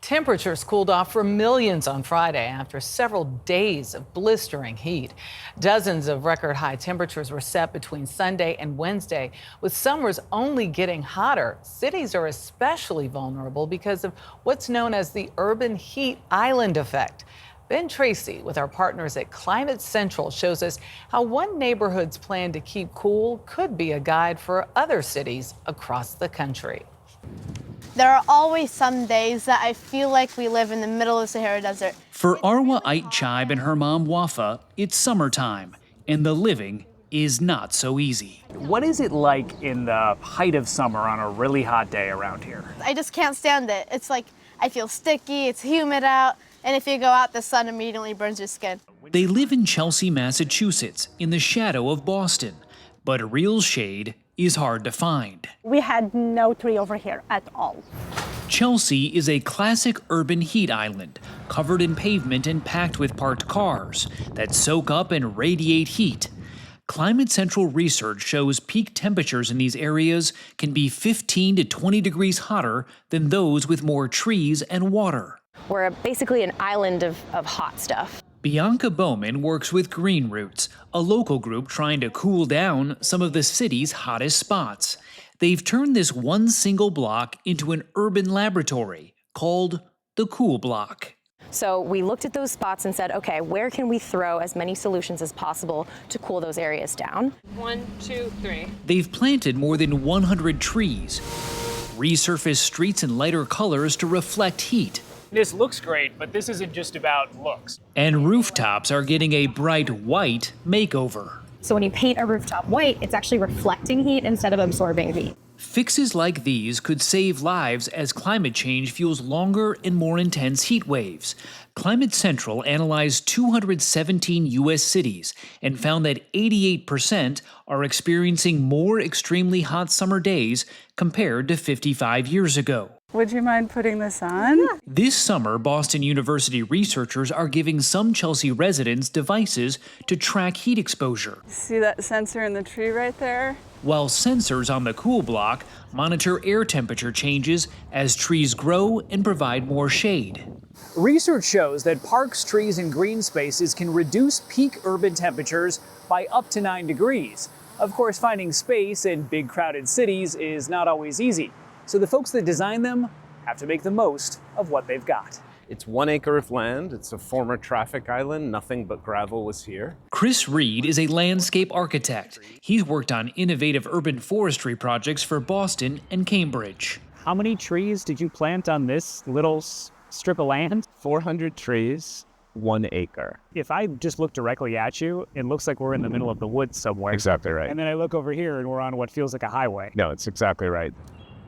Temperatures cooled off for millions on Friday after several days of blistering heat. Dozens of record high temperatures were set between Sunday and Wednesday, with summers only getting hotter. Cities are especially vulnerable because of what's known as the urban heat island effect. Ben Tracy, with our partners at Climate Central, shows us how one neighborhood's plan to keep cool could be a guide for other cities across the country. There are always some days that I feel like we live in the middle of the Sahara Desert. For Arwa Aitchaib and her mom Wafa, it's summertime, and the living is not so easy. What is it like in the height of summer on a really hot day around here? I just can't stand it. It's like I feel sticky, it's humid out, and if you go out, the sun immediately burns your skin. They live in Chelsea, Massachusetts, in the shadow of Boston, but real shade is hard to find. We had no tree over here at all. Chelsea is a classic urban heat island, covered in pavement and packed with parked cars that soak up and radiate heat. Climate Central research shows peak temperatures in these areas can be 15 to 20 degrees hotter than those with more trees and water. We're basically an island of hot stuff. Bianca Bowman works with Green Roots, a local group trying to cool down some of the city's hottest spots. They've turned this one single block into an urban laboratory called the Cool Block. So we looked at those spots and said, okay, where can we throw as many solutions as possible to cool those areas down? 1, 2, 3. They've planted more than 100 trees, resurfaced streets in lighter colors to reflect heat. This looks great, but this isn't just about looks. And rooftops are getting a bright white makeover. So when you paint a rooftop white, it's actually reflecting heat instead of absorbing heat. Fixes like these could save lives as climate change fuels longer and more intense heat waves. Climate Central analyzed 217 U.S. cities and found that 88% are experiencing more extremely hot summer days compared to 55 years ago. Would you mind putting this on? Yeah. This summer, Boston University researchers are giving some Chelsea residents devices to track heat exposure. See that sensor in the tree right there? While sensors on the Cool Block monitor air temperature changes as trees grow and provide more shade. Research shows that parks, trees, and green spaces can reduce peak urban temperatures by up to 9 degrees. Of course, finding space in big crowded cities is not always easy. So the folks that design them have to make the most of what they've got. It's 1 acre of land. It's a former traffic island. Nothing but gravel was here. Chris Reed is a landscape architect. He's worked on innovative urban forestry projects for Boston and Cambridge. How many trees did you plant on this little strip of land? 400 trees, 1 acre. If I just look directly at you, it looks like we're in the middle of the woods somewhere. Exactly right. And then I look over here and we're on what feels like a highway. No, it's exactly right.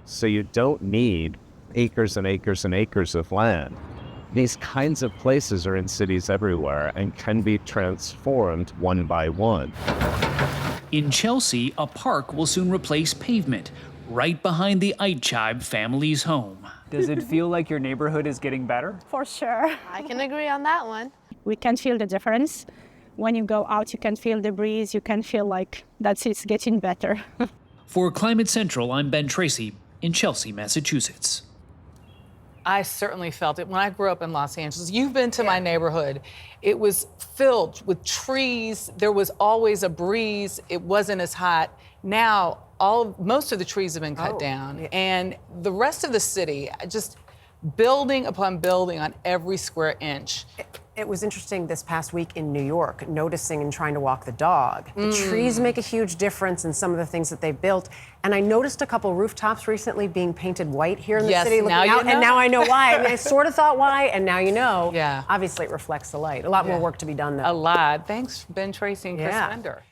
So you don't need acres and acres and acres of land. These kinds of places are in cities everywhere and can be transformed one by one. In Chelsea, a park will soon replace pavement right behind the Aitchaib family's home. Does it feel like your neighborhood is getting better? For sure. I can agree on that one. We can feel the difference. When you go out, you can feel the breeze. You can feel like it's getting better. For Climate Central, I'm Ben Tracy in Chelsea, Massachusetts. I certainly felt it. When I grew up in Los Angeles, you've been to my neighborhood. It was filled with trees. There was always a breeze. It wasn't as hot. Now, most of the trees have been cut down. And the rest of the city, just building upon building on every square inch. It was interesting this past week in New York, noticing and trying to walk the dog. The trees make a huge difference in some of the things that they built. And I noticed a couple rooftops recently being painted white here in the city. Now you know. And now I know why. I mean, I sort of thought why, and now you know. Yeah. Obviously, it reflects the light. A lot more work to be done, though. A lot. Thanks, Ben Tracy and Chris Bender.